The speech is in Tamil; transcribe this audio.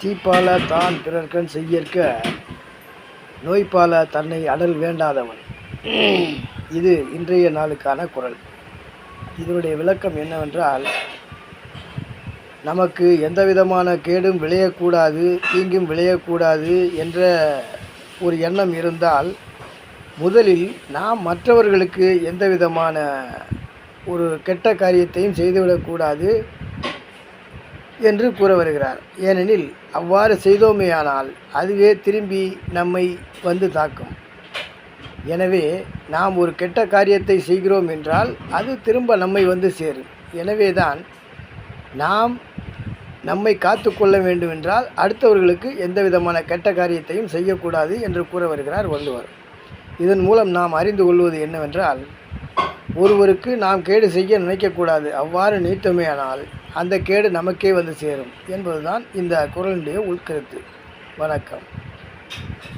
தீப்பால தான் பிறர்க்கண் செய்யற்க நோய்பால தன்னை அடல் வேண்டாதவன். இது இன்றைய நாளுக்கான குறள். இதனுடைய விளக்கம் என்னவென்றால், நமக்கு எந்த விதமான கேடும் விளையக்கூடாது, தீங்கும் விளையக்கூடாது என்ற ஒரு எண்ணம் இருந்தால், முதலில் நாம் மற்றவர்களுக்கு எந்த விதமான ஒரு கெட்ட காரியத்தையும் செய்துவிடக்கூடாது என்று கூற வருகிறார். ஏனெனில் அவ்வாறு செய்தோமேயானால் அதுவே திரும்பி நம்மை வந்து தாக்கும். எனவே நாம் ஒரு கெட்ட காரியத்தை செய்கிறோம் என்றால் அது திரும்ப நம்மை வந்து சேரும். எனவே தான் நாம் நம்மை காத்து கொள்ள வேண்டுமென்றால் அடுத்தவர்களுக்கு எந்த விதமான கெட்ட காரியத்தையும் செய்யக்கூடாது என்று கூற வருகிறார் வள்ளுவர். இதன் மூலம் நாம் அறிந்து கொள்வது என்னவென்றால், ஒருவருக்கு நாம் கேடு செய்ய நினைக்கக்கூடாது. அவ்வாறு நினைத்தோமேயானால் அந்த கேடு நமக்கே வந்து சேரும் என்பதுதான் இந்த குறளுடைய உள்கருத்து. வணக்கம்.